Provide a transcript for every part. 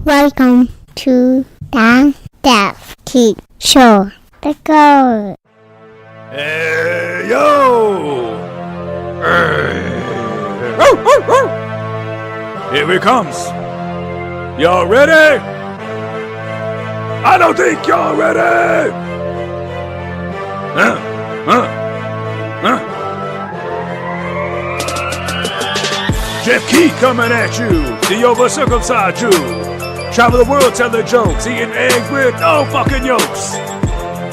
Welcome to the Deaf Kid Show. Let's go. Hey, yo! Hey. Here he comes. Y'all ready? I don't think y'all ready! Jeff Key coming at you, the over-circumcised Jew. Travel the world telling jokes, eating eggs with no fucking yolks.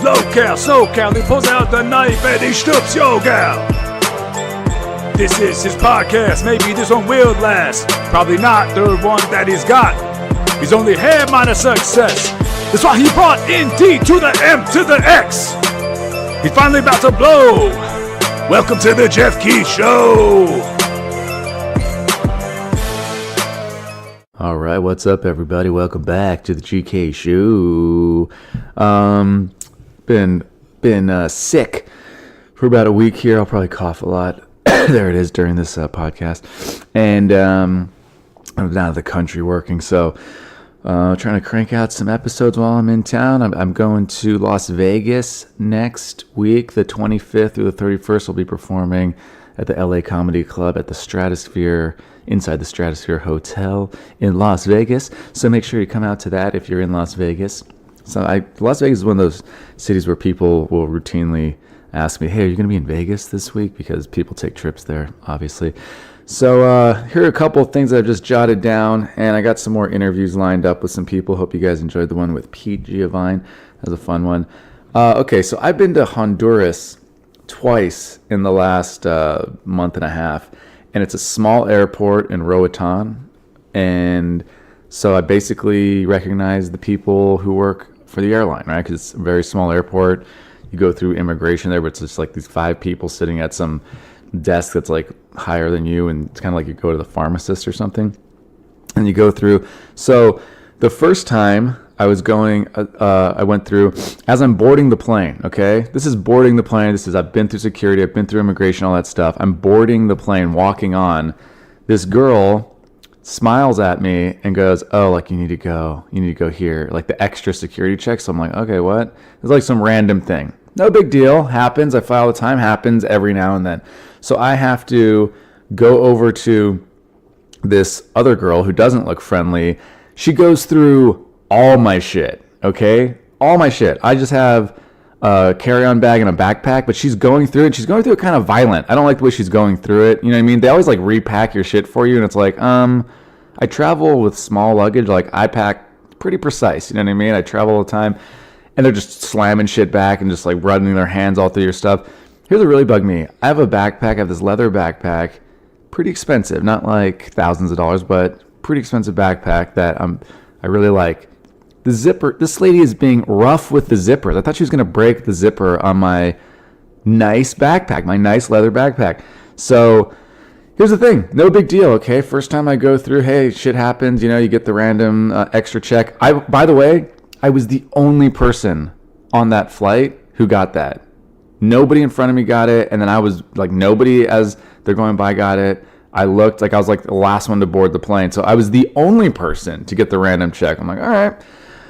Low-cal, SoCal, he pulls out the knife and he strips your gal. This is his podcast, maybe this one will last. Probably not the one that he's got. He's only half minus success. That's why he brought in D to the M to the X. He's finally about to blow. Welcome to the Jeff Key Show. All right, what's up, everybody? Welcome back to the GK Show. Been sick for about a week here. I'll probably cough a lot. There it is during this podcast. And I'm out of the country working, so trying to crank out some episodes while I'm in town. I'm going to Las Vegas next week, the 25th through the 31st. I'll be performing at the LA Comedy Club at the Stratosphere, inside the Stratosphere Hotel in Las Vegas. So make sure you come out to that if you're in Las Vegas. So Las Vegas is one of those cities where people will routinely ask me, hey, are you going to be in Vegas this week? Because people take trips there, obviously. So here are a couple of things that I've just jotted down, and I got some more interviews lined up with some people. Hope you guys enjoyed the one with Pete Giovine. That was a fun one. Okay, so I've been to Honduras twice in the last month and a half, and it's a small airport in Roatan, and so I basically recognize the people who work for the airline, right? Because it's a very small airport. You go through immigration there, but it's just like these 5 people sitting at some desk that's like higher than you, and it's kind of like you go to the pharmacist or something, and you go through. So the first time I was going, I went through as I'm boarding the plane. Okay, this is boarding the plane. I've been through security, I've been through immigration, all that stuff. I'm boarding the plane, walking on. This girl smiles at me and goes, "Oh, like you need to go here, like the extra security check." So I'm like, okay, what? It's like some random thing. No big deal. Happens. I fly all the time. Happens every now and then. So I have to go over to this other girl who doesn't look friendly. She goes through all my shit, okay? All my shit. I just have a carry-on bag and a backpack, but she's going through it. She's going through it kind of violent. I don't like the way she's going through it. You know what I mean? They always like repack your shit for you, and it's like, I travel with small luggage. Like I pack pretty precise. You know what I mean? I travel all the time, and they're just slamming shit back and just like running their hands all through your stuff. Here's what really bugged me. I have a backpack. I have this leather backpack, pretty expensive, not like thousands of dollars, but pretty expensive backpack that I really like. The zipper, this lady is being rough with the zippers. I thought she was going to break the zipper on my nice backpack, my nice leather backpack. So here's the thing. No big deal, okay? First time I go through, hey, shit happens. You know, you get the random extra check. By the way, I was the only person on that flight who got that. Nobody in front of me got it. And then I was like, nobody as they're going by got it. I looked like I was like the last one to board the plane. So I was the only person to get the random check. I'm like, all right.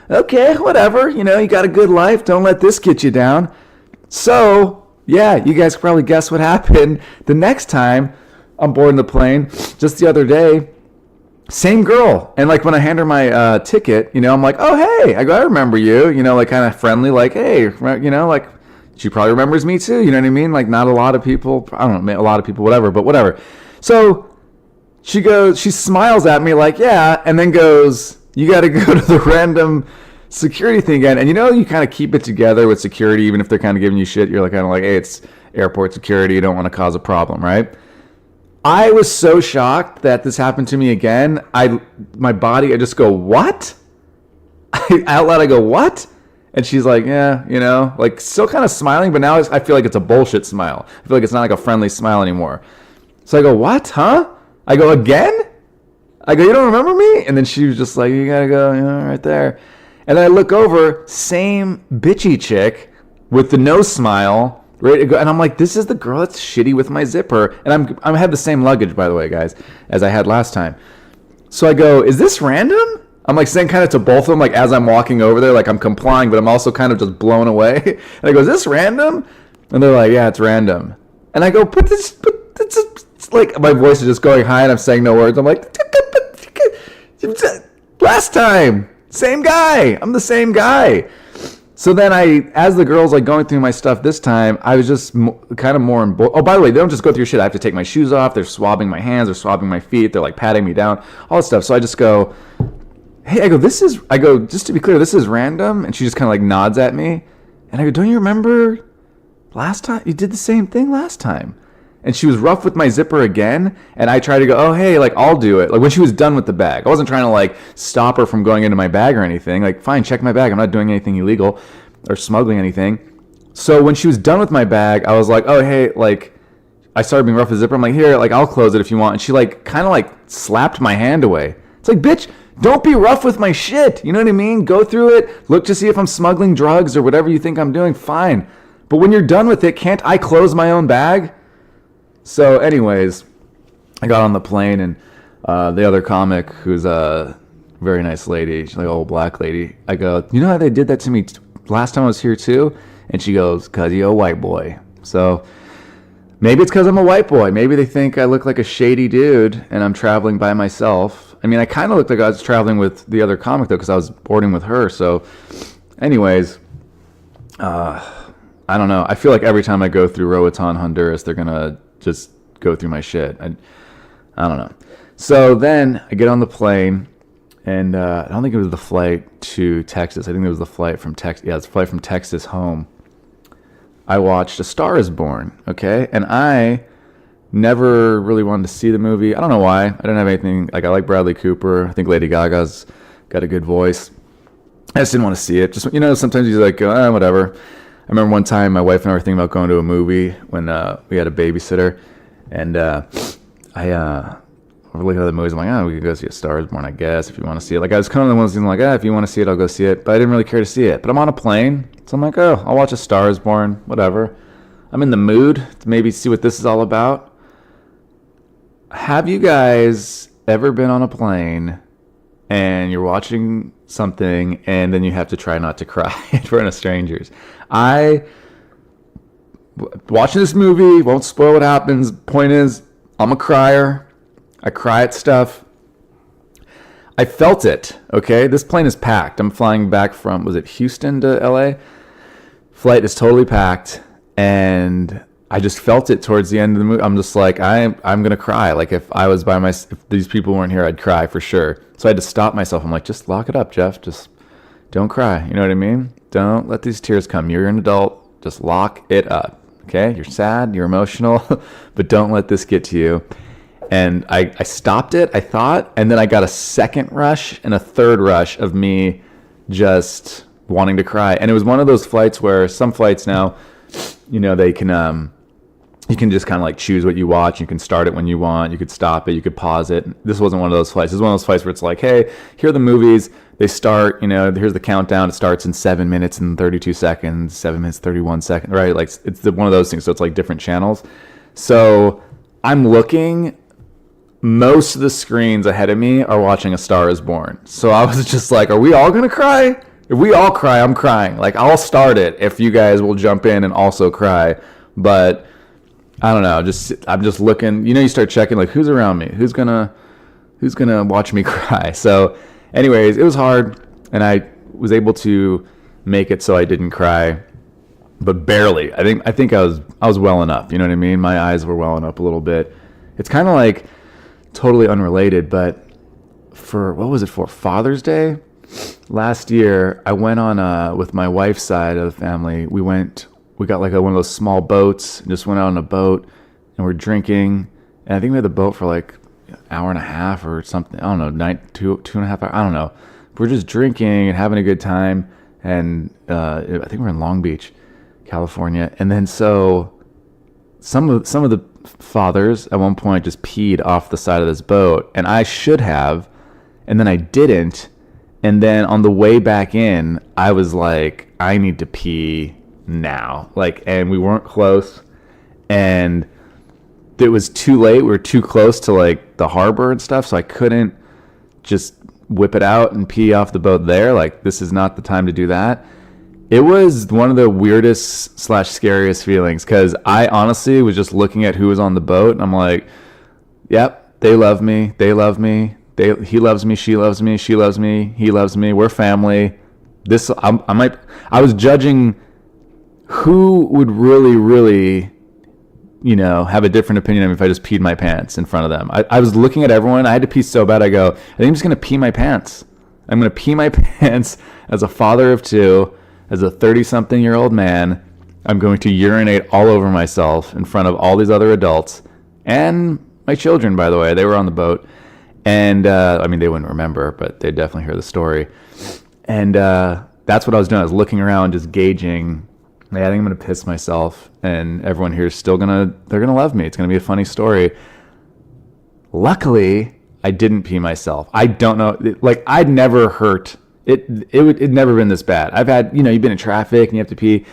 Okay, whatever, you know, you got a good life. Don't let this get you down. So, yeah, you guys can probably guess what happened. The next time I'm boarding the plane, just the other day, same girl. And like when I hand her my ticket, you know, I'm like, oh, hey, I remember you, you know, like kind of friendly, like, hey, you know, like she probably remembers me too. You know what I mean? Like not a lot of people, I don't know, a lot of people, whatever, but whatever. So she smiles at me like, yeah, and then goes, you got to go to the random security thing again. And you know, you kind of keep it together with security, even if they're kind of giving you shit. You're like kind of like, hey, it's airport security. You don't want to cause a problem, right? I was so shocked that this happened to me again. My body, I just go, what? Out loud, I go, what? And she's like, yeah, you know, like still kind of smiling, but now I feel like it's a bullshit smile. I feel like it's not like a friendly smile anymore. So I go, what? Huh? I go, again? I go, you don't remember me? And then she was just like, you gotta go, you know, right there. And then I look over, same bitchy chick with the no smile, ready to go. And I'm like, this is the girl that's shitty with my zipper. And I had the same luggage, by the way, guys, as I had last time. So I go, is this random? I'm like saying kind of to both of them, like as I'm walking over there, like I'm complying, but I'm also kind of just blown away. And I go, is this random? And they're like, yeah, it's random. And I go, but it's like my voice is just going high and I'm saying no words. I'm like, last time, same guy. I'm the same guy. So then as the girls like going through my stuff this time, I was just kind of more oh, by the way, they don't just go through your shit. I have to take my shoes off. They're swabbing my hands. They're swabbing my feet. They're like patting me down, all this stuff. So I just go, hey, I go, just to be clear, this is random. And she just kind of like nods at me. And I go, don't you remember last time? You did the same thing last time. And she was rough with my zipper again. And I tried to go, oh, hey, like I'll do it. Like when she was done with the bag. I wasn't trying to like stop her from going into my bag or anything. Like, fine, check my bag. I'm not doing anything illegal or smuggling anything. So when she was done with my bag, I was like, oh, hey, like I started being rough with the zipper. I'm like, here, like I'll close it if you want. And she like kind of like slapped my hand away. It's like, bitch, don't be rough with my shit. You know what I mean? Go through it. Look to see if I'm smuggling drugs or whatever you think I'm doing. Fine. But when you're done with it, can't I close my own bag? So anyways, I got on the plane and the other comic, who's a very nice lady, she's like an old black lady, I go, you know how they did that to me last time I was here too? And she goes, cause you're a white boy. So maybe it's cause I'm a white boy. Maybe they think I look like a shady dude and I'm traveling by myself. I mean, I kind of looked like I was traveling with the other comic though, cause I was boarding with her. So anyways, I don't know. I feel like every time I go through Roatan, Honduras, they're going to just go through my shit. I don't know. So then I get on the plane, and I don't think it was the flight to Texas. I think it was the flight from Texas. Yeah, it's the flight from Texas home. I watched A Star Is Born, okay? And I never really wanted to see the movie. I don't know why. I didn't have anything. Like, I like Bradley Cooper. I think Lady Gaga's got a good voice. I just didn't want to see it. Just, you know, sometimes you like, whatever. I remember one time my wife and I were thinking about going to a movie when we had a babysitter, and I were looking at the movies. I'm like, we could go see A Star Is Born, I guess, if you want to see it. Like, I was kind of the one who's like, if you want to see it, I'll go see it. But I didn't really care to see it. But I'm on a plane, so I'm like, I'll watch A Star Is Born, whatever. I'm in the mood to maybe see what this is all about. Have you guys ever been on a plane and you're watching something and then you have to try not to cry in front of strangers? Watching this movie, won't spoil what happens. Point is, I'm a crier. I cry at stuff. I felt it, okay? This plane is packed. I'm flying back from, was it Houston to LA? Flight is totally packed, and I just felt it towards the end of the movie. I'm just like, I'm going to cry. Like, if these people weren't here, I'd cry for sure. So I had to stop myself. I'm like, just lock it up, Jeff. Just don't cry. You know what I mean? Don't let these tears come. You're an adult. Just lock it up, okay? You're sad, you're emotional, but don't let this get to you. And I stopped it, I thought, and then I got a second rush and a third rush of me just wanting to cry. And it was one of those flights where some flights now, you know, they can, you can just kind of like choose what you watch. You can start it when you want. You could stop it. You could pause it. This wasn't one of those flights. This was one of those flights where it's like, hey, here are the movies. They start, you know, here's the countdown. It starts in 7 minutes and 32 seconds, 7 minutes, 31 seconds, right? Like, it's one of those things. So it's like different channels. So I'm looking, most of the screens ahead of me are watching A Star Is Born. So I was just like, are we all going to cry? If we all cry, I'm crying. Like, I'll start it if you guys will jump in and also cry. But I don't know. I'm just looking. You know, you start checking like who's around me, who's gonna watch me cry. So, anyways, it was hard, and I was able to make it so I didn't cry, but barely. I think I was welling up. You know what I mean? My eyes were welling up a little bit. It's kind of like totally unrelated, but what was it for? Father's Day last year, I went on with my wife's side of the family. We got like one of those small boats and just went out on a boat and we're drinking. And I think we had the boat for like an hour and a half or something. I don't know, two and a half hours. I don't know. We're just drinking and having a good time. And I think we're in Long Beach, California. And then so some of the fathers at one point just peed off the side of this boat. And I should have. And then I didn't. And then on the way back in, I was like, I need to pee now. Like, and we weren't close, and it was too late. We were too close to like the harbor and stuff, so I couldn't just whip it out and pee off the boat there. Like, this is not the time to do that. It was one of the weirdest / scariest feelings, because I honestly was just looking at who was on the boat, and I'm like, yep, they love me. They love me. He loves me. She loves me. She loves me. He loves me. We're family. I was judging who would really, really, have a different opinion of me if I just peed my pants in front of them. I was looking at everyone. I had to pee so bad. I go, I think I'm just going to pee my pants. I'm going to pee my pants as a father of 2, as a 30-something-year-old man. I'm going to urinate all over myself in front of all these other adults and my children, by the way. They were on the boat. And, they wouldn't remember, but they'd definitely hear the story. And that's what I was doing. I was looking around, just gauging, I think I'm going to piss myself, and everyone here is still they're going to love me. It's going to be a funny story. Luckily, I didn't pee myself. I don't know, I'd never hurt. It'd never been this bad. I've had, you've been in traffic and you have to pee.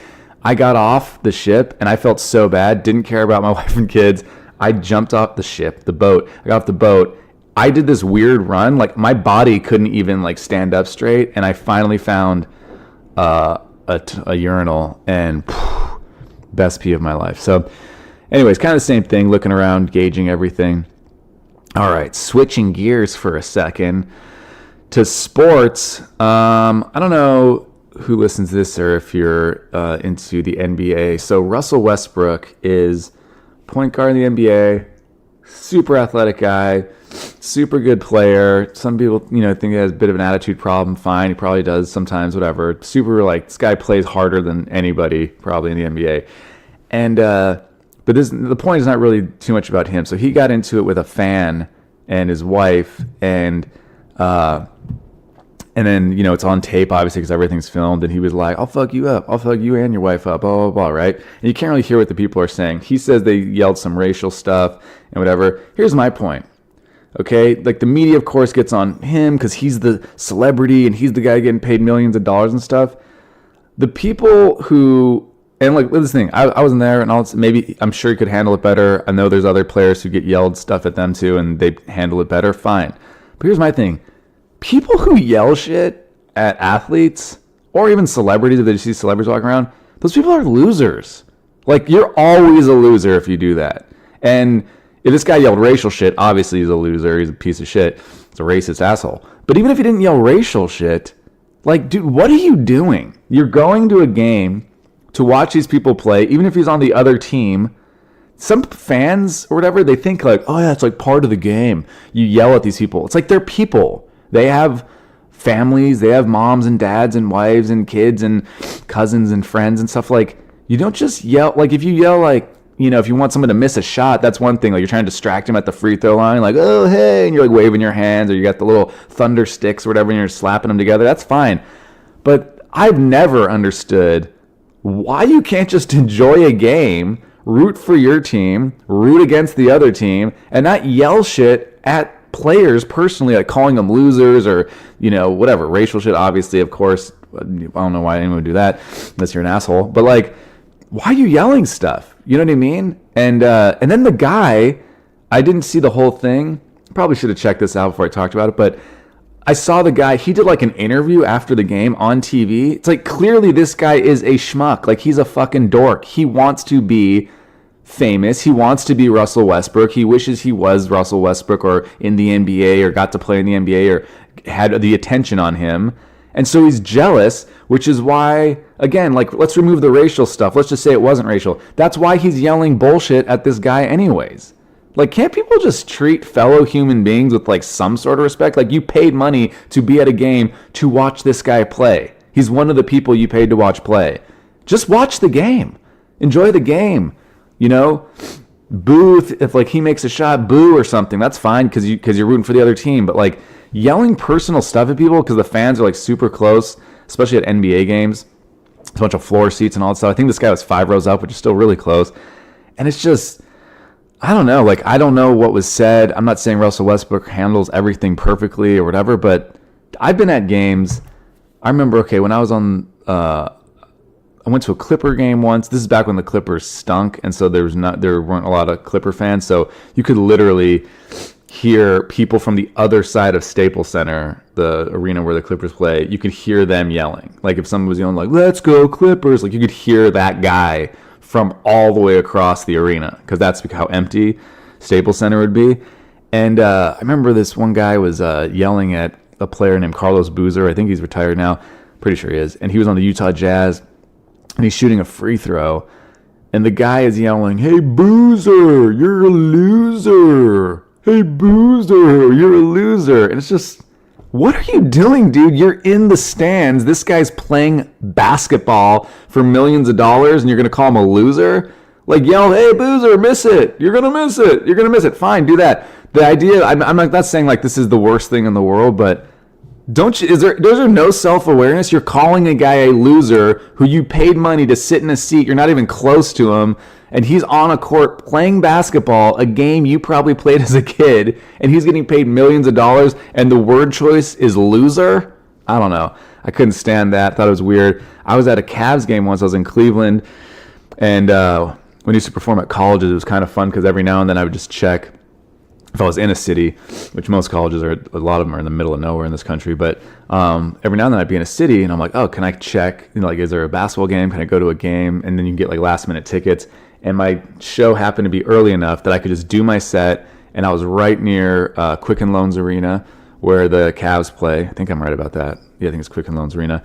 I got off the ship and I felt so bad, didn't care about my wife and kids. I jumped off the boat. I got off the boat. I did this weird run. Like, my body couldn't even stand up straight. And I finally found a urinal, and best pee of my life. So anyways, kind of the same thing, looking around, gauging everything. All right, switching gears for a second to sports. I don't know who listens to this or if you're into the NBA. So Russell Westbrook is point guard in the NBA, super athletic guy, super good player. Some people, think he has a bit of an attitude problem. Fine, he probably does sometimes, whatever. Super, this guy plays harder than anybody probably in the NBA. And but the point is not really too much about him. So he got into it with a fan and his wife, and then it's on tape, obviously, because everything's filmed. And he was like, "I'll fuck you up. I'll fuck you and your wife up." Blah blah blah. Right? And you can't really hear what the people are saying. He says they yelled some racial stuff and whatever. Here's my point. Okay, the media, of course, gets on him because he's the celebrity and he's the guy getting paid millions of dollars and stuff. The people who, and this thing, I wasn't there, and maybe I'm sure he could handle it better. I know there's other players who get yelled stuff at them too, and they handle it better. Fine, but here's my thing: people who yell shit at athletes or even celebrities, if they see celebrities walking around, those people are losers. You're always a loser if you do that. And if this guy yelled racial shit, obviously he's a loser. He's a piece of shit. He's a racist asshole. But even if he didn't yell racial shit, dude, what are you doing? You're going to a game to watch these people play, even if he's on the other team. Some fans or whatever, they think oh yeah, it's part of the game. You yell at these people. It's they're people. They have families. They have moms and dads and wives and kids and cousins and friends and stuff. You don't just yell. If you yell if you want someone to miss a shot, that's one thing. You're trying to distract him at the free throw line, oh, hey, and you're waving your hands, or you got the little thunder sticks or whatever, and you're slapping them together. That's fine. But I've never understood why you can't just enjoy a game, root for your team, root against the other team, and not yell shit at players personally, calling them losers or, whatever, racial shit, obviously, of course. I don't know why anyone would do that unless you're an asshole. But, why are you yelling stuff? You know what I mean? And then the guy, I didn't see the whole thing. Probably should have checked this out before I talked about it. But I saw the guy. He did an interview after the game on TV. It's clearly this guy is a schmuck. He's a fucking dork. He wants to be famous. He wants to be Russell Westbrook. He wishes he was Russell Westbrook or in the NBA or got to play in the NBA or had the attention on him. And so he's jealous, which is why, again, let's remove the racial stuff. Let's just say it wasn't racial. That's why he's yelling bullshit at this guy anyways. Can't people just treat fellow human beings with, some sort of respect? You paid money to be at a game to watch this guy play. He's one of the people you paid to watch play. Just watch the game. Enjoy the game. Boo if, he makes a shot, boo or something. That's fine because you're rooting for the other team. But, yelling personal stuff at people because the fans are super close, especially at NBA games. It's a bunch of floor seats and all that stuff. I think this guy was 5 rows up, which is still really close. And it's just, I don't know. I don't know what was said. I'm not saying Russell Westbrook handles everything perfectly or whatever, but I've been at games. I remember, when I was on, I went to a Clipper game once. This is back when the Clippers stunk, and so there weren't a lot of Clipper fans. So you could literally hear people from the other side of Staples Center, the arena where the Clippers play. You could hear them yelling. Like if someone was yelling like, "Let's go Clippers," like you could hear that guy from all the way across the arena, because that's how empty Staples Center would be. And I remember this one guy was yelling at a player named Carlos Boozer. I think he's retired now. Pretty sure he is. And he was on the Utah Jazz, and he's shooting a free throw. And the guy is yelling, "Hey, Boozer, you're a loser. Hey, Boozer, you're a loser." And it's just, what are you doing, dude? You're in the stands. This guy's playing basketball for millions of dollars, and you're going to call him a loser? Like, yell, "Hey, Boozer, miss it. You're going to miss it. You're going to miss it." Fine, do that. The idea, I'm not saying like this is the worst thing in the world, but is there no self-awareness? You're calling a guy a loser who you paid money to sit in a seat. You're not even close to him. And he's on a court playing basketball, a game you probably played as a kid, and he's getting paid millions of dollars, and the word choice is loser? I don't know. I couldn't stand that. Thought it was weird. I was at a Cavs game once. I was in Cleveland, and when I used to perform at colleges, it was kind of fun because every now and then I would just check if I was in a city, which most colleges are, a lot of them are in the middle of nowhere in this country, but every now and then I'd be in a city, and I'm like, oh, can I check, like, is there a basketball game? Can I go to a game? And then you can get like last minute tickets. And my show happened to be early enough that I could just do my set, and I was right near Quicken Loans Arena where the Cavs play. I think I'm right about that. Yeah, I think it's Quicken Loans Arena.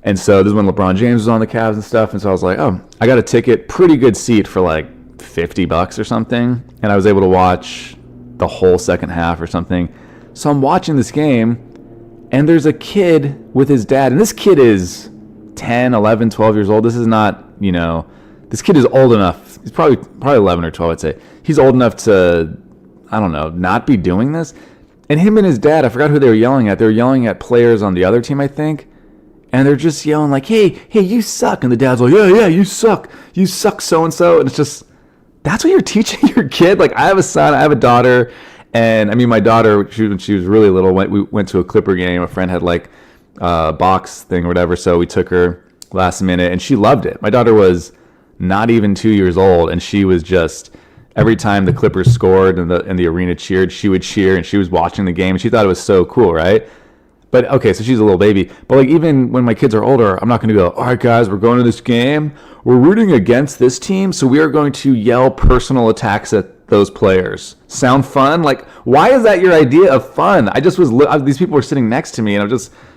And so this is when LeBron James was on the Cavs and stuff, and so I was like, oh, I got a ticket, pretty good seat for like $50 or something, and I was able to watch the whole second half or something. So I'm watching this game, and there's a kid with his dad, and this kid is 10, 11, 12 years old. This is not, this kid is old enough. He's probably 11 or 12, I'd say. He's old enough to, I don't know, not be doing this. And him and his dad, I forgot who they were yelling at. They were yelling at players on the other team, I think. And they're just yelling like, hey, you suck. And the dad's like, yeah, you suck. You suck so-and-so. And it's just, that's what you're teaching your kid? Like, I have a son, I have a daughter. And, I mean, my daughter, when she was really little, we went to a Clipper game. A friend had, like, a box thing or whatever. So we took her last minute, and she loved it. My daughter was not even 2 years old, and she was just, every time the Clippers scored and the arena cheered, she would cheer, and she was watching the game, and she thought it was so cool, right? But okay, so she's a little baby, but like even when my kids are older, I'm not going to go, all right guys, we're going to this game, we're rooting against this team, so we are going to yell personal attacks at those players. Sound fun? Like, why is that your idea of fun? These people were sitting next to me, and I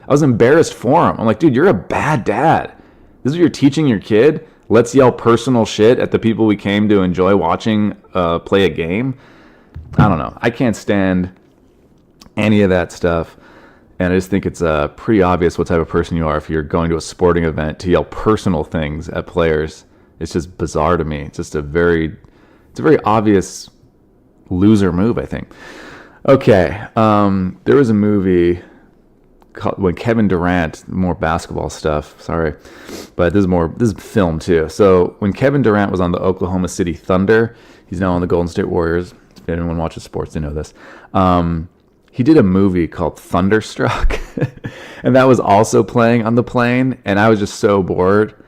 was embarrassed for them. I'm like, dude, you're a bad dad. This is what you're teaching your kid? Let's yell personal shit at the people we came to enjoy watching play a game? I don't know. I can't stand any of that stuff. And I just think it's pretty obvious what type of person you are if you're going to a sporting event to yell personal things at players. It's just bizarre to me. It's just a very obvious loser move, I think. Okay. There was a movie when Kevin Durant, more basketball stuff, sorry, but this is film too. So when Kevin Durant was on the Oklahoma City Thunder, he's now on the Golden State Warriors. If anyone watches sports, they know this. He did a movie called Thunderstruck, and that was also playing on the plane, and I was just so bored.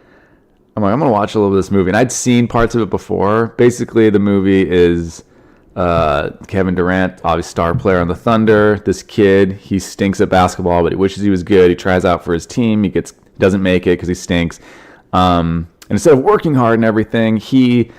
I'm like, I'm going to watch a little bit of this movie, and I'd seen parts of it before. Basically, the movie is Kevin Durant, obviously star player on the Thunder. This kid, he stinks at basketball, but he wishes he was good. He tries out for his team. He doesn't make it because he stinks. And instead of working hard and everything, he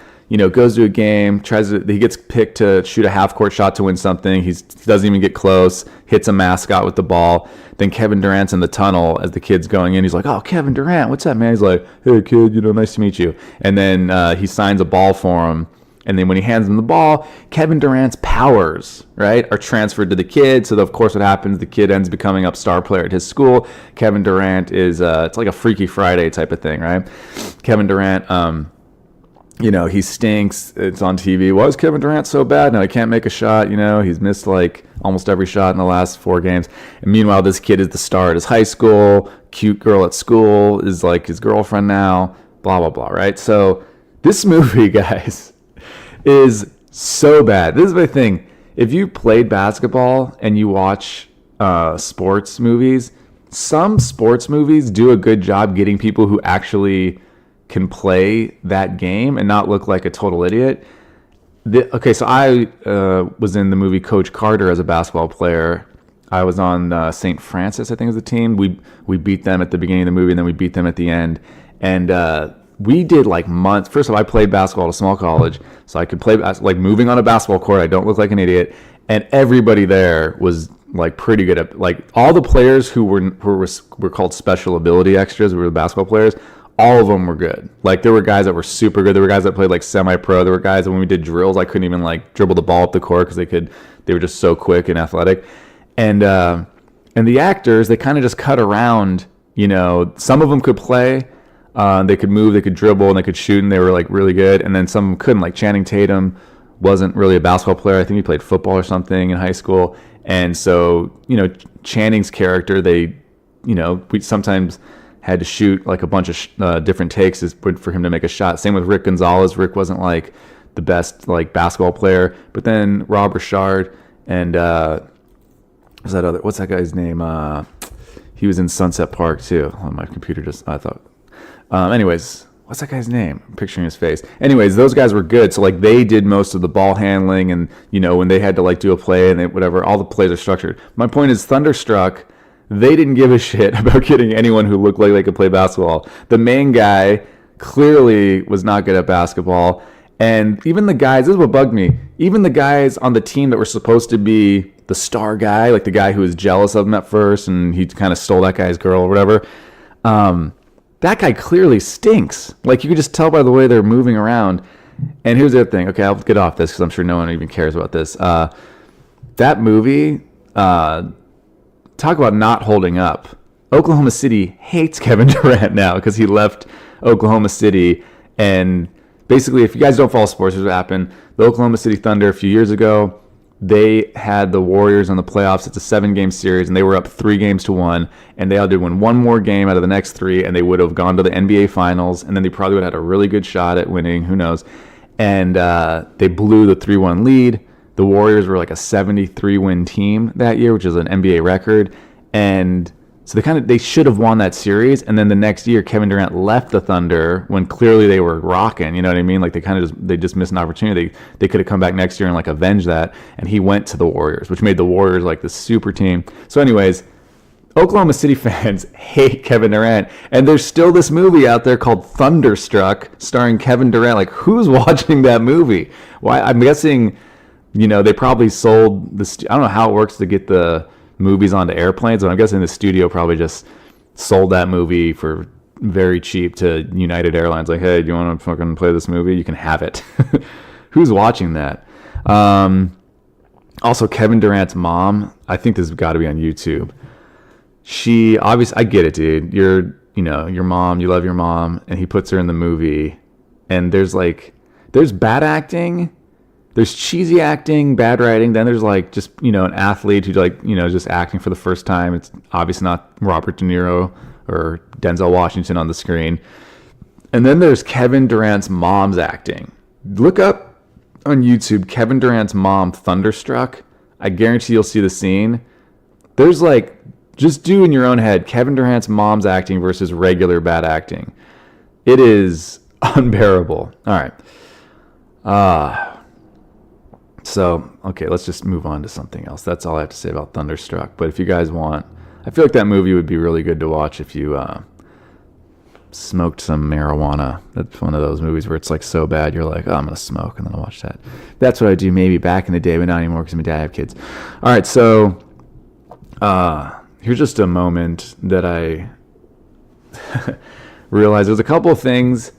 goes to a game, he gets picked to shoot a half-court shot to win something. He doesn't even get close, hits a mascot with the ball. Then Kevin Durant's in the tunnel as the kid's going in. He's like, oh, Kevin Durant, what's up, man? He's like, hey, kid, nice to meet you. And then he signs a ball for him. And then when he hands him the ball, Kevin Durant's powers, right, are transferred to the kid. So, of course, what happens, the kid ends becoming a star player at his school. Kevin Durant is, it's like a Freaky Friday type of thing, right? Kevin Durant, he stinks. It's on TV. Why is Kevin Durant so bad? Now he can't make a shot. He's missed like almost every shot in the last 4 games. And meanwhile, this kid is the star at his high school. Cute girl at school is like his girlfriend now. Blah, blah, blah, right? So this movie, guys, is so bad. This is my thing. If you played basketball and you watch sports movies, some sports movies do a good job getting people who actually can play that game and not look like a total idiot. So I was in the movie Coach Carter as a basketball player. I was on St. Francis, I think was the team. We beat them at the beginning of the movie, and then we beat them at the end. And we did like months. First of all, I played basketball at a small college, so I could play like moving on a basketball court. I don't look like an idiot. And everybody there was like pretty good at, like, all the players who were called special ability extras, who were the basketball players. All of them were good. Like, there were guys that were super good. There were guys that played like semi-pro. There were guys that when we did drills, I couldn't even like dribble the ball up the court because they were just so quick and athletic. And the actors, they kind of just cut around. You know, some of them could play, they could move, they could dribble, and they could shoot, and they were like really good. And then some of them couldn't. Like Channing Tatum wasn't really a basketball player. I think he played football or something in high school. And so, you know, Channing's character, we sometimes had to shoot like a bunch of different takes for him to make a shot. Same with Rick Gonzalez. Rick wasn't like the best like basketball player, but then Rob Richard and what's that guy's name? He was in Sunset Park too. Oh, my computer I thought. Anyways, what's that guy's name? I'm picturing his face. Anyways, those guys were good. So like they did most of the ball handling, and you know, when they had to like do a play and whatever, all the plays are structured. My point is, Thunderstruck, they didn't give a shit about getting anyone who looked like they could play basketball. The main guy clearly was not good at basketball. And even the guys, this is what bugged me, even the guys on the team that were supposed to be the star guy, like the guy who was jealous of him at first and he kind of stole that guy's girl or whatever, that guy clearly stinks. Like, you could just tell by the way they're moving around. And here's the other thing. Okay, I'll get off this because I'm sure no one even cares about this. That movie, talk about not holding up. Oklahoma City hates Kevin Durant now because he left Oklahoma City. And basically, if you guys don't follow sports, here's what happened. The Oklahoma City Thunder a few years ago, they had the Warriors in the playoffs. It's a 7-game series, and they were up 3-1, and they had to win one more game out of the next 3, and they would have gone to the NBA Finals, and then they probably would have had a really good shot at winning. Who knows? And they blew the 3-1 lead. The Warriors were like a 73-win team that year, which is an NBA record, and so they should have won that series. And then the next year, Kevin Durant left the Thunder when clearly they were rocking. You know what I mean? Like they just missed an opportunity. They could have come back next year and like avenge that. And he went to the Warriors, which made the Warriors like the super team. So, anyways, Oklahoma City fans hate Kevin Durant, and there's still this movie out there called Thunderstruck, starring Kevin Durant. Like, who's watching that movie? Why? I'm guessing, you know, they probably sold the. I don't know how it works to get the movies onto airplanes, but I'm guessing the studio probably just sold that movie for very cheap to United Airlines. Like, hey, do you want to fucking play this movie? You can have it. Who's watching that? Also, Kevin Durant's mom, I think this has got to be on YouTube. She obviously, I get it, dude. Your mom, you love your mom, and he puts her in the movie, and there's bad acting. There's cheesy acting, bad writing. Then there's like just, you know, an athlete who like, you know, just acting for the first time. It's obviously not Robert De Niro or Denzel Washington on the screen. And then there's Kevin Durant's mom's acting. Look up on YouTube Kevin Durant's mom, Thunderstruck. I guarantee you'll see the scene. There's like, just do in your own head, Kevin Durant's mom's acting versus regular bad acting. It is unbearable. All right. So, okay, let's just move on to something else. That's all I have to say about Thunderstruck. But if you guys want, I feel like that movie would be really good to watch if you smoked some marijuana. That's one of those movies where it's like so bad, you're like, oh, I'm going to smoke, and then I'll watch that. That's what I do maybe back in the day, but not anymore because my dad had kids. All right, so here's just a moment that I realized. There's a couple of things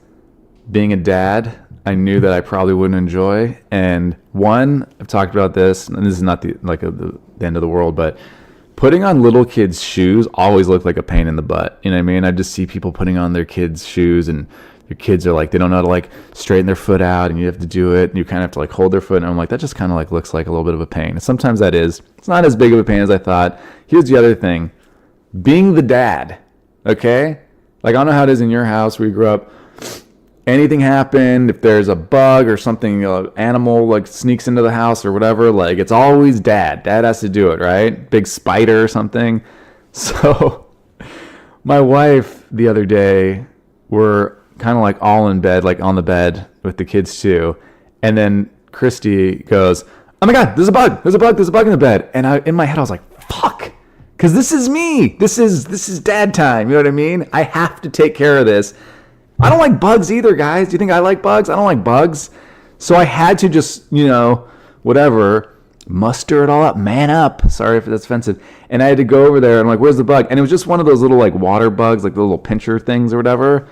being a dad I knew that I probably wouldn't enjoy. And one, I've talked about this, and this is not the end of the world, but putting on little kids' shoes always looked like a pain in the butt. You know what I mean? I just see people putting on their kids' shoes, and your kids are like, they don't know how to like straighten their foot out, and you have to do it, and you kind of have to like hold their foot. And I'm like, that just kind of like looks like a little bit of a pain. And sometimes that is. It's not as big of a pain as I thought. Here's the other thing. Being the dad, okay? Like, I don't know how it is in your house where you grew up. Anything happened, if there's a bug or something, animal like sneaks into the house or whatever, like it's always dad. Dad has to do it, right? Big spider or something. So my wife the other day, we're kind of like all in bed, like on the bed with the kids too. And then Christy goes, "Oh my God, there's a bug. There's a bug. There's a bug in the bed." And in my head, I was like, "Fuck," because this is me. This is dad time. You know what I mean? I have to take care of this. I don't like bugs either, guys. Do you think I like bugs? I don't like bugs. So I had to just, whatever, muster it all up, man up. Sorry if that's offensive. And I had to go over there and I'm like, "Where's the bug?" And it was just one of those little like water bugs, like the little pincher things or whatever.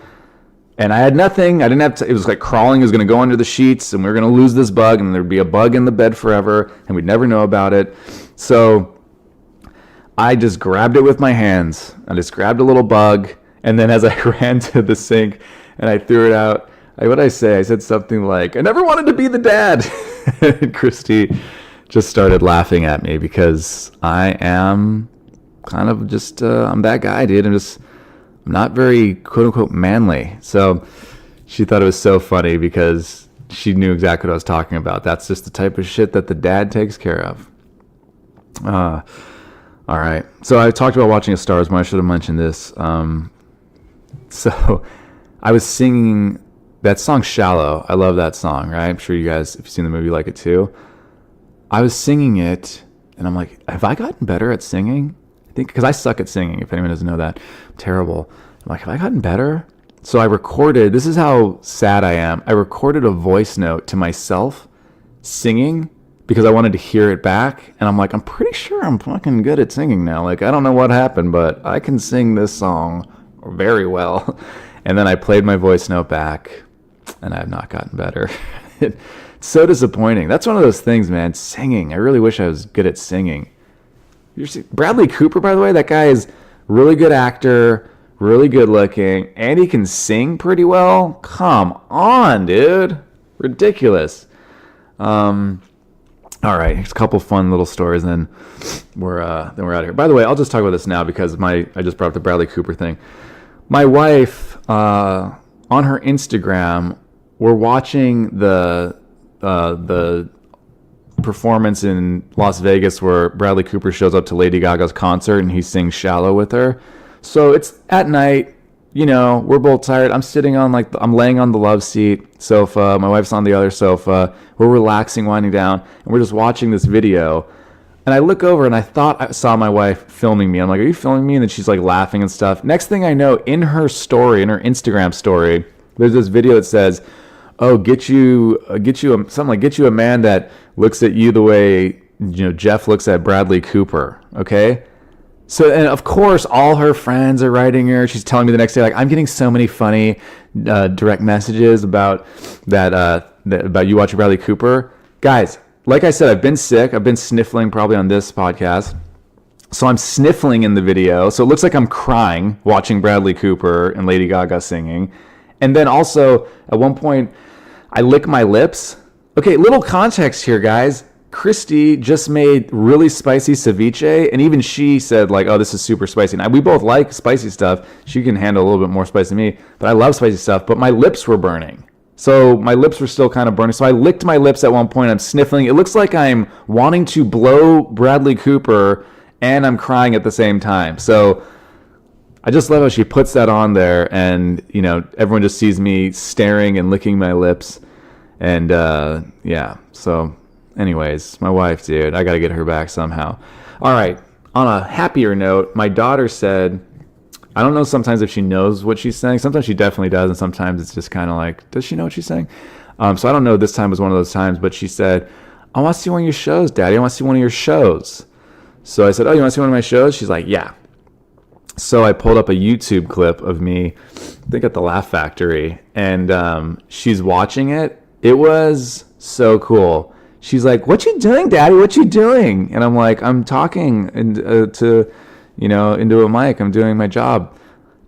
And I had nothing. I didn't have to. It was like crawling. It was going to go under the sheets, and we were going to lose this bug, and there'd be a bug in the bed forever, and we'd never know about it. So I just grabbed it with my hands. I just grabbed a little bug, and then as I ran to the sink and I threw it out, what'd I say? I said something like, "I never wanted to be the dad." And Christy just started laughing at me because I am kind of just, I'm that guy, dude. I'm not very quote unquote manly. So she thought it was so funny because she knew exactly what I was talking about. That's just the type of shit that the dad takes care of. All right. So I talked about watching A Star Is Born. I should have mentioned this. So I was singing that song Shallow. I love that song, right? I'm sure you guys, if you've seen the movie, like it too. I was singing it and I'm like, have I gotten better at singing? I think because I suck at singing, if anyone doesn't know that. I'm terrible. I'm like, have I gotten better? So I recorded, this is how sad I am. I recorded a voice note to myself singing because I wanted to hear it back. And I'm like, I'm pretty sure I'm fucking good at singing now. Like, I don't know what happened, but I can sing this song very well. And then I played my voice note back and I have not gotten better. It's so disappointing. That's one of those things, man. Singing. I really wish I was good at singing. Bradley Cooper, by the way, that guy is really good actor, really good looking, and he can sing pretty well. Come on, dude. Ridiculous. All right, here's a couple fun little stories, and then we're out of here. By the way, I'll just talk about this now because I just brought up the Bradley Cooper thing. My wife, on her Instagram, we're watching the performance in Las Vegas where Bradley Cooper shows up to Lady Gaga's concert and he sings Shallow with her. So it's at night, we're both tired. I'm laying on the love seat sofa. My wife's on the other sofa. We're relaxing, winding down, and we're just watching this video. And I look over and I thought I saw my wife filming me. I'm like, "Are you filming me?" And then she's like laughing and stuff. Next thing I know, in her Instagram story, there's this video that says, "Oh, get you a man that looks at you the way Jeff looks at Bradley Cooper." Okay, so and of course all her friends are writing her. She's telling me the next day, like, "I'm getting so many funny direct messages about that about you watching Bradley Cooper." Guys, like I said, I've been sick. I've been sniffling probably on this podcast. So I'm sniffling in the video. So it looks like I'm crying watching Bradley Cooper and Lady Gaga singing. And then also at one point I lick my lips. Okay, little context here, guys. Christy just made really spicy ceviche, and even she said, like, "Oh, this is super spicy." Now, we both like spicy stuff. She can handle a little bit more spicy than me, but I love spicy stuff. But my lips were burning. So my lips were still kind of burning. So I licked my lips at one point. I'm sniffling. It looks like I'm wanting to blow Bradley Cooper, and I'm crying at the same time. So I just love how she puts that on there, and everyone just sees me staring and licking my lips, and yeah. So, anyways, my wife, dude, I gotta get her back somehow. All right. On a happier note, my daughter said, I don't know sometimes if she knows what she's saying. Sometimes she definitely does, and sometimes it's just kind of like, does she know what she's saying? So I don't know. This time was one of those times, but she said, "I want to see one of your shows, Daddy. I want to see one of your shows." So I said, "Oh, you want to see one of my shows?" She's like, "Yeah." So I pulled up a YouTube clip of me, I think at the Laugh Factory, and she's watching it. It was so cool. She's like, "What you doing, Daddy? What you doing?" And I'm like, "I'm talking into a mic. I'm doing my job."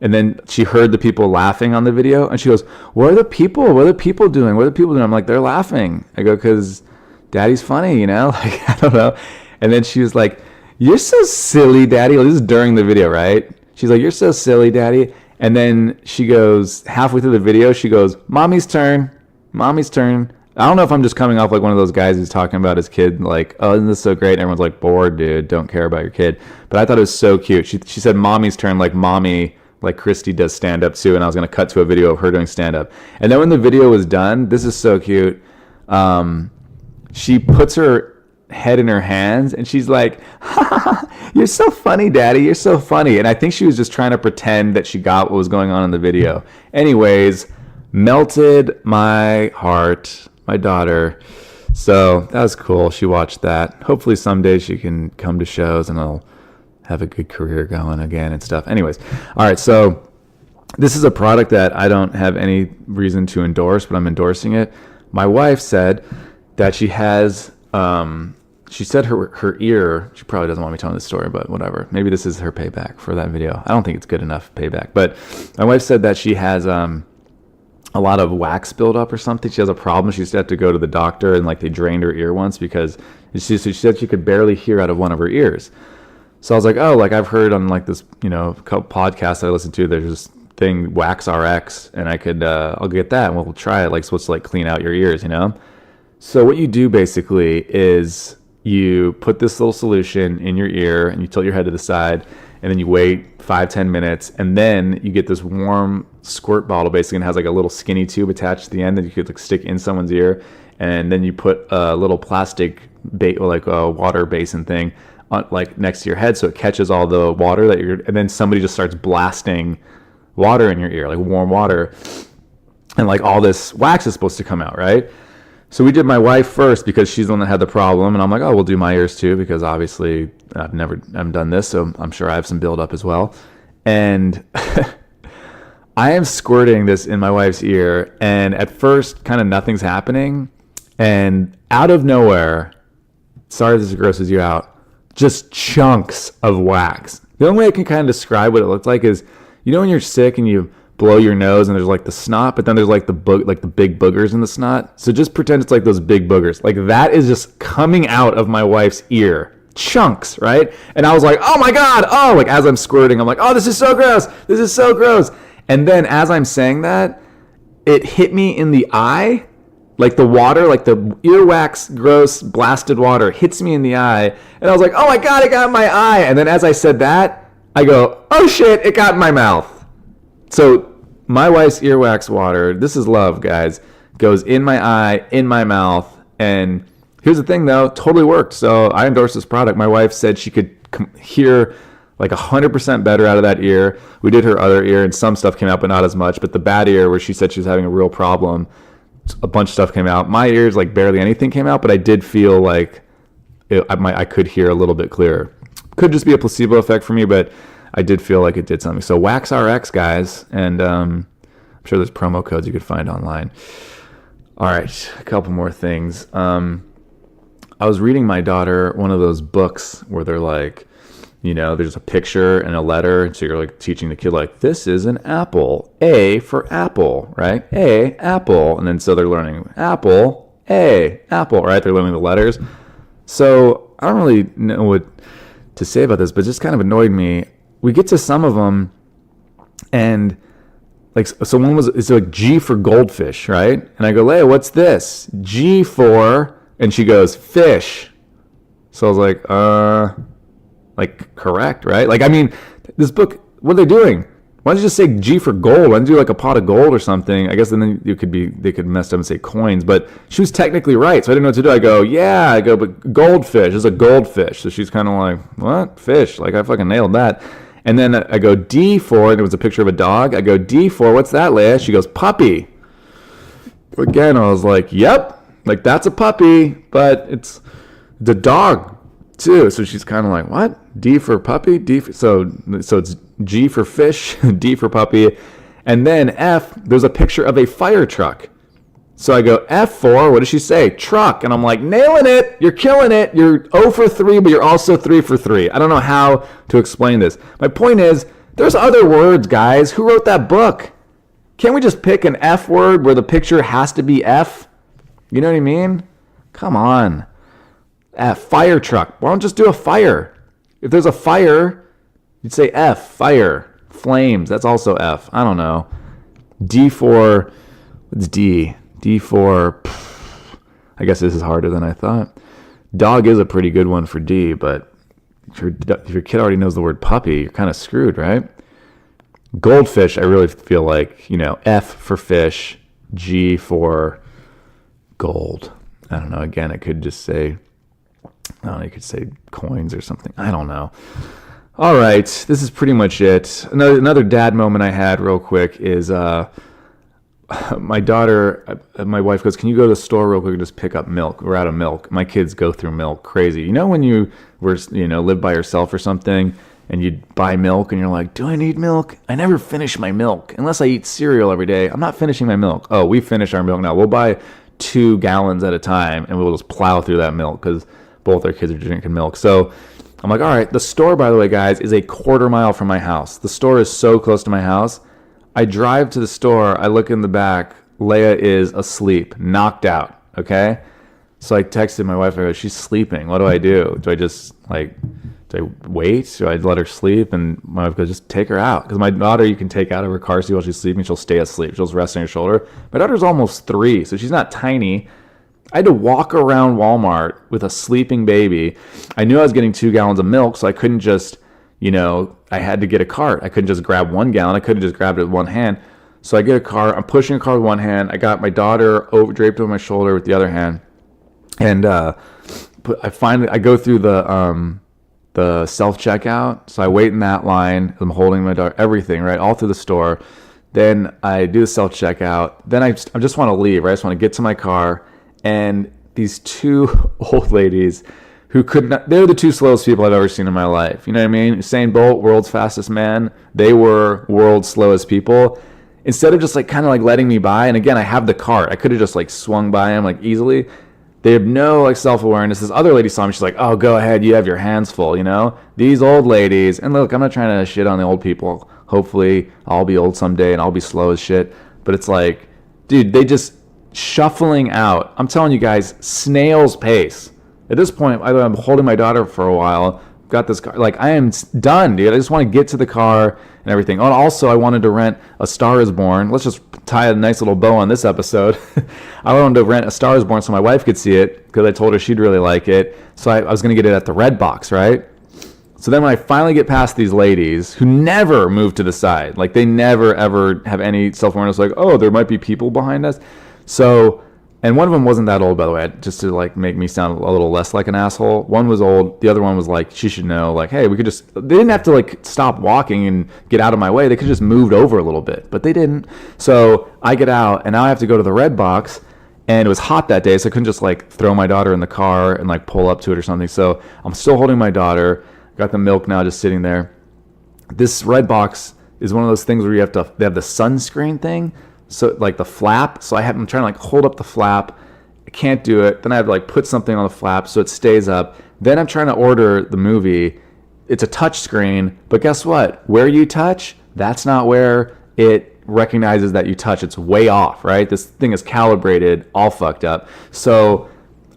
And then she heard the people laughing on the video, and she goes, "What are the people? What are the people doing? What are the people doing?" I'm like, "They're laughing." I go, "Because Daddy's funny, like, I don't know." And then she was like, "You're so silly, Daddy." Well, this is during the video, right? She's like, "You're so silly, Daddy." And then she goes, halfway through the video, she goes, "Mommy's turn. Mommy's turn." I don't know if I'm just coming off like one of those guys who's talking about his kid, like, "Oh, isn't this so great?" And everyone's like, "Bored, dude. Don't care about your kid." But I thought it was so cute. She said "Mommy's turn," like mommy, like Christy does stand-up too. And I was going to cut to a video of her doing stand-up. And then when the video was done, this is so cute. she puts her head in her hands and she's like, "You're so funny, Daddy. You're so funny." And I think she was just trying to pretend that she got what was going on in the video. Anyways, melted my heart, my daughter. So that was cool. She watched that. Hopefully someday she can come to shows and I'll have a good career going again and stuff. Anyways, all right. So this is a product that I don't have any reason to endorse, but I'm endorsing it. My wife said that she has, she said her ear, she probably doesn't want me telling this story, but whatever. Maybe this is her payback for that video. I don't think it's good enough payback. But my wife said that she has a lot of wax buildup or something. She has a problem. She used to have to go to the doctor and like they drained her ear once because she said she could barely hear out of one of her ears. So I was like, oh, like I've heard on like this, couple podcasts I listen to, there's this thing, Wax RX, and I could, I'll get that and we'll try it. Like supposed to like clean out your ears, So what you do basically is you put this little solution in your ear and you tilt your head to the side and then you wait 5-10 minutes and then you get this warm squirt bottle basically and it has like a little skinny tube attached to the end that you could like stick in someone's ear, and then you put a little plastic like a water basin thing on, like next to your head so it catches all the water that and then somebody just starts blasting water in your ear, like warm water, and like all this wax is supposed to come out, right? So we did my wife first because she's the one that had the problem, and I'm like, oh, we'll do my ears too because obviously I haven't done this, so I'm sure I have some buildup as well. And I am squirting this in my wife's ear, and at first, kind of nothing's happening, and out of nowhere, sorry if this grosses you out, just chunks of wax. The only way I can kind of describe what it looks like is, when you're sick and you blow your nose and there's like the snot, but then there's like the big boogers in the snot. So just pretend it's like those big boogers. Like that is just coming out of my wife's ear. Chunks, right? And I was like, oh my God. Oh, like as I'm squirting, I'm like, oh, this is so gross. This is so gross. And then as I'm saying that, it hit me in the eye. Like the water, like the earwax, gross, blasted water hits me in the eye. And I was like, oh my God, it got in my eye. And then as I said that, I go, oh shit, it got in my mouth. So my wife's earwax water, this is love, guys, goes in my eye, in my mouth. And here's the thing, though, totally worked. So I endorse this product. My wife said she could hear like 100% better out of that ear. We did her other ear, and some stuff came out, but not as much. But the bad ear, where she said she was having a real problem, a bunch of stuff came out. My ears, like barely anything came out, but I did feel like I could hear a little bit clearer. Could just be a placebo effect for me, but I did feel like it did something. So Wax RX, guys, and I'm sure there's promo codes you could find online. All right, a couple more things. I was reading my daughter one of those books where they're like, there's a picture and a letter, and so you're like teaching the kid like, this is an apple, A for apple, right? A, apple, and then so they're learning apple, A, apple, right? They're learning the letters. So I don't really know what to say about this, but it just kind of annoyed me. We get to some of them, and like, so one it's like G for goldfish, right? And I go, Leia, what's this? G for, and she goes, fish. So I was like, correct, right? Like, I mean, this book, what are they doing? Why don't you just say G for gold? Why don't you do like a pot of gold or something? I guess then they could mess up and say coins, but she was technically right. So I didn't know what to do. I go, but goldfish is a goldfish. So she's kind of like, what? Fish. Like I fucking nailed that. And then I go D for, and it was a picture of a dog. I go D for, what's that, Leia? She goes, puppy. Again, I was like, yep, like that's a puppy, but it's the dog too. So she's kind of like, what? D for puppy? So it's G for fish, D for puppy. And then F, there's a picture of a fire truck. So I go, F for, what does she say? Truck. And I'm like, nailing it. You're killing it. You're 0 for 3, but you're also 3 for 3. I don't know how to explain this. My point is, there's other words, guys. Who wrote that book? Can't we just pick an F word where the picture has to be F? You know what I mean? Come on. F, fire truck. Why don't just do a fire? If there's a fire, you'd say F, fire. Flames, that's also F. I don't know. D for, what's D? D for, I guess this is harder than I thought. Dog is a pretty good one for D, but if your kid already knows the word puppy, you're kind of screwed, right? Goldfish, I really feel like, F for fish, G for gold. I don't know. Again, it could just say, I don't know, you could say coins or something. I don't know. All right, this is pretty much it. Another dad moment I had real quick is my daughter, my wife goes, can you go to the store real quick and just pick up milk? We're out of milk. My kids go through milk crazy. You know when you were, live by yourself or something and you buy milk and you're like, do I need milk? I never finish my milk. Unless I eat cereal every day, I'm not finishing my milk. Oh, we finish our milk now. We'll buy 2 gallons at a time and we'll just plow through that milk because both our kids are drinking milk. So I'm like, all right, the store, by the way, guys, is a quarter mile from my house. The store is so close to my house. I drive to the store. I look in the back. Leia is asleep, knocked out, okay? So I texted my wife. I go, she's sleeping. What do I do? Do I just, do I wait? Do I let her sleep? And my wife goes, just take her out. Because my daughter, you can take out of her car seat while she's sleeping. She'll stay asleep. She'll just rest on your shoulder. My daughter's almost 3, so she's not tiny. I had to walk around Walmart with a sleeping baby. I knew I was getting 2 gallons of milk, so I couldn't just, I had to get a cart. I couldn't just grab 1 gallon. I couldn't just grab it with one hand. So I get a cart. I'm pushing a cart with one hand. I got my daughter draped over my shoulder with the other hand. And I go through the self-checkout. So I wait in that line. I'm holding my daughter, everything, right, all through the store. Then I do the self-checkout. Then I just want to leave, right? I just want to get to my car. And these 2 old ladies who could not, they're the 2 slowest people I've ever seen in my life. You know what I mean? Usain Bolt, world's fastest man. They were world's slowest people. Instead of just kind of letting me by, and again, I have the cart. I could have just swung by them easily. They have no self-awareness. This other lady saw me. She's like, oh, go ahead. You have your hands full, These old ladies. And look, I'm not trying to shit on the old people. Hopefully, I'll be old someday and I'll be slow as shit. But it's dude, they just shuffling out. I'm telling you guys, snail's pace. At this point, I'm holding my daughter for a while. Got this car. I am done, dude. I just want to get to the car and everything. Oh, and also, I wanted to rent A Star Is Born. Let's just tie a nice little bow on this episode. I wanted to rent A Star Is Born so my wife could see it because I told her she'd really like it. So I was going to get it at the Red Box, right? So then when I finally get past these ladies who never move to the side, they never, ever have any self-awareness, oh, there might be people behind us. So, and one of them wasn't that old, by the way, just to make me sound a little less like an asshole. One was old. The other one was she should know, hey, we could just, they didn't have to stop walking and get out of my way. They could just moved over a little bit, but they didn't. So I get out and now I have to go to the Red Box, and it was hot that day. So I couldn't just throw my daughter in the car and pull up to it or something. So I'm still holding my daughter. Got the milk now just sitting there. This Red Box is one of those things where they have the sunscreen thing. So the flap, so I'm trying to hold up the flap. I can't do it. Then I have to put something on the flap so it stays up. Then I'm trying to order the movie. It's a touch screen, but guess what? Where you touch, that's not where it recognizes that you touch. It's way off, right? This thing is calibrated, all fucked up. So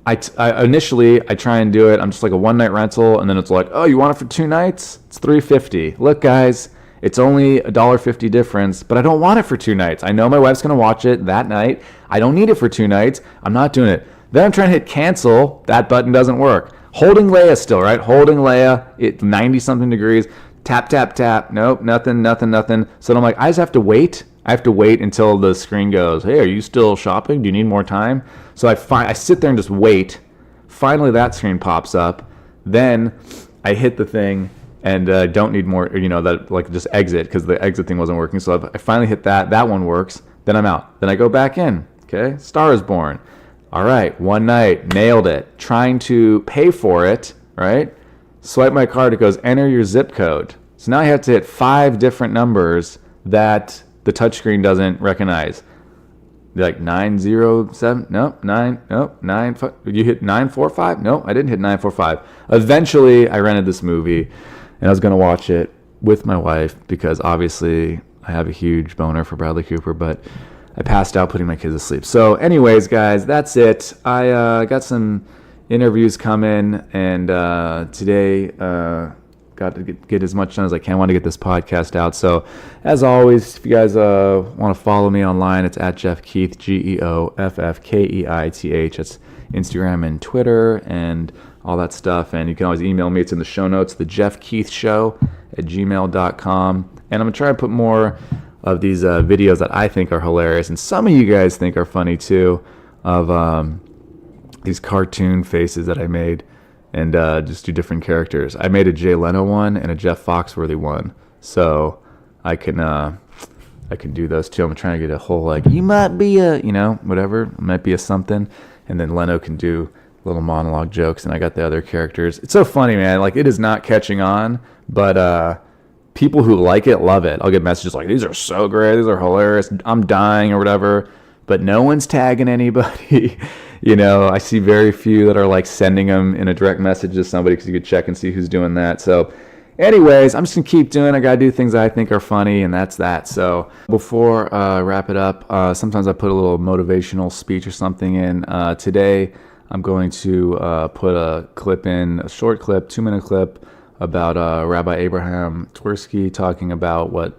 I initially try and do it. I'm just a one-night rental, and then it's oh, you want it for 2 nights? It's $350. Look, guys. It's only $1.50 difference, but I don't want it for 2 nights. I know my wife's going to watch it that night. I don't need it for 2 nights. I'm not doing it. Then I'm trying to hit cancel. That button doesn't work. Holding Leia still, right? Holding Leia. It's 90-something degrees. Tap, tap, tap. Nope, nothing. So I'm I just have to wait. I have to wait until the screen goes, hey, are you still shopping? Do you need more time? So I sit there and just wait. Finally, that screen pops up. Then I hit the thing. And don't need more, just exit, because the exit thing wasn't working. So I finally hit that. That one works. Then I'm out. Then I go back in. Okay, Star Is Born. All right, one night, nailed it. Trying to pay for it, right? Swipe my card. It goes, enter your zip code. So now I have to hit 5 different numbers that the touchscreen doesn't recognize. 907, nope, 9, nope, 9, you hit 945? Nope, I didn't hit 945. Eventually, I rented this movie. And I was going to watch it with my wife because obviously I have a huge boner for Bradley Cooper, but I passed out putting my kids to sleep. So anyways, guys, that's it. I got some interviews coming, and today got to get as much done as I can. I want to get this podcast out. So as always, if you guys want to follow me online, it's at Jeff Keith, GeoffKeith. It's Instagram and Twitter and all that stuff. And you can always email me. It's in the show notes, the Jeff Keith Show at gmail.com. And I'm going to try to put more of these videos that I think are hilarious, and some of you guys think are funny too, of these cartoon faces that I made and just do different characters. I made a Jay Leno one and a Jeff Foxworthy one, so I can do those too. I'm trying to get a whole like, you might be a, whatever, might be a something, and then Leno can do little monologue jokes, and I got the other characters. It's so funny, man. Like, it is not catching on, but people who like it love it. I'll get messages like, these are so great, these are hilarious, I'm dying or whatever, but no one's tagging anybody. I see very few that are like sending them in a direct message to somebody, because you could check and see who's doing that. So anyways, I'm just gonna keep doing. I gotta do things that I think are funny, and that's that. So before I wrap it up, sometimes I put a little motivational speech or something in. Today I'm going to put a clip in, a short clip, 2-minute clip, about Rabbi Abraham Twersky talking about what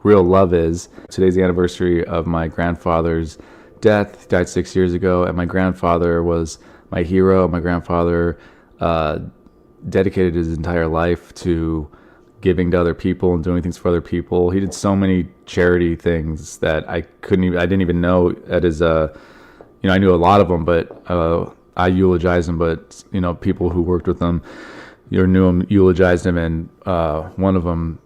real love is. Today's the anniversary of my grandfather's death. He died 6 years ago, and my grandfather was my hero. My grandfather dedicated his entire life to giving to other people and doing things for other people. He did so many charity things that I didn't even know at his, I knew a lot of them, but I eulogized him, but, people who worked with him, knew him, eulogized him, and one of them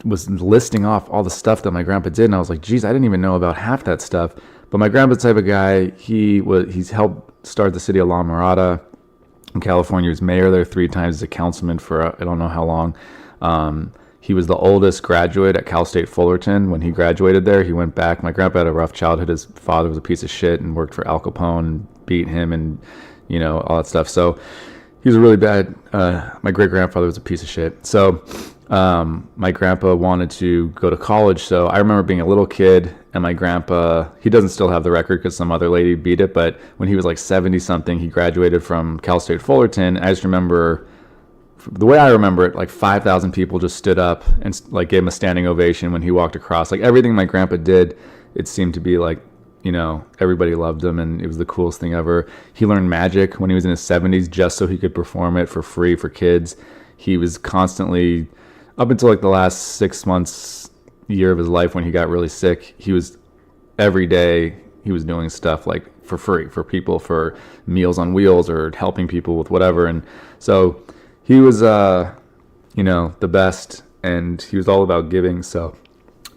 was listing off all the stuff that my grandpa did, and I was like, geez, I didn't even know about half that stuff. But my grandpa's the type of guy, he's helped start the city of La Mirada in California. He was mayor there 3 times, as a councilman for I don't know how long. He was the oldest graduate at Cal State Fullerton. When he graduated there, he went back. My grandpa had a rough childhood. His father was a piece of shit and worked for Al Capone and beat him and, all that stuff. So he was a really bad, my great-grandfather was a piece of shit. So my grandpa wanted to go to college. So I remember being a little kid, and my grandpa, he doesn't still have the record because some other lady beat it, but when he was like 70-something, he graduated from Cal State Fullerton. I just remember, the way I remember it, like 5,000 people just stood up and like gave him a standing ovation when he walked across. Like, everything my grandpa did, it seemed to be like, everybody loved him, and it was the coolest thing ever. He learned magic when he was in his 70s just so he could perform it for free for kids. He was constantly, up until like the last 6 months, year of his life when he got really sick, he was every day he was doing stuff like for free for people, for Meals on Wheels or helping people with whatever. And so he was the best, and he was all about giving. So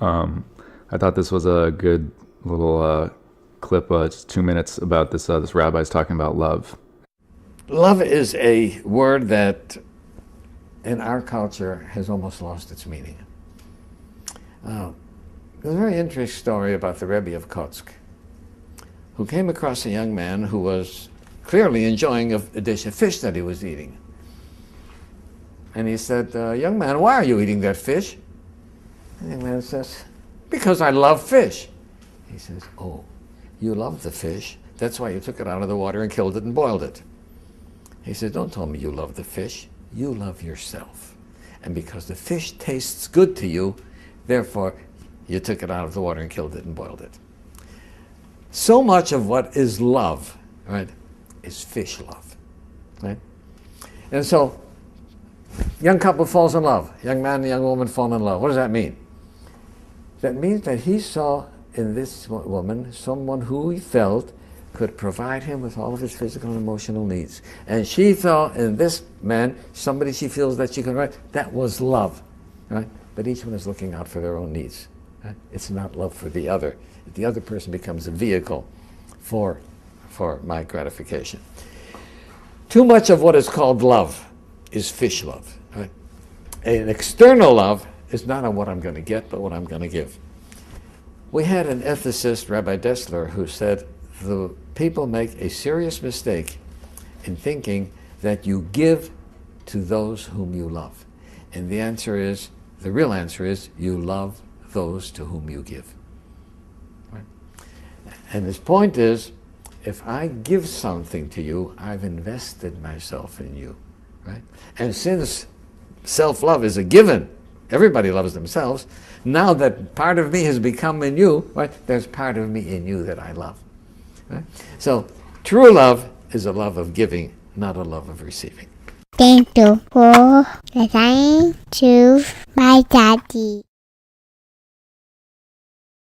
I thought this was a good little clip, just 2 minutes, about this rabbi's talking about love. Love is a word that in our culture has almost lost its meaning. There's a very interesting story about the Rebbe of Kotsk, who came across a young man who was clearly enjoying a dish of fish that he was eating. And he said, young man, why are you eating that fish? And the young man says, because I love fish. He says, oh, you love the fish? That's why you took it out of the water and killed it and boiled it. He said, don't tell me you love the fish. You love yourself. And because the fish tastes good to you, therefore, you took it out of the water and killed it and boiled it. So much of what is love, right, is fish love, right? And so, young couple falls in love. Young man and young woman fall in love. What does that mean? That means that he saw in this woman someone who he felt could provide him with all of his physical and emotional needs. And she saw in this man somebody she feels that she can write. That was love, right? But each one is looking out for their own needs. Right? It's not love for the other. The other person becomes a vehicle for my gratification. Too much of what is called love is fish love. Right? An external love is not on what I'm going to get, but what I'm going to give. We had an ethicist, Rabbi Dessler, who said the people make a serious mistake in thinking that you give to those whom you love. And the real answer is, you love those to whom you give. Right? And his point is, if I give something to you, I've invested myself in you. Right? And since self-love is a given, everybody loves themselves, now that part of me has become in you, right, there's part of me in you that I love. Right? So true love is a love of giving, not a love of receiving. Thank you for listening to my daddy.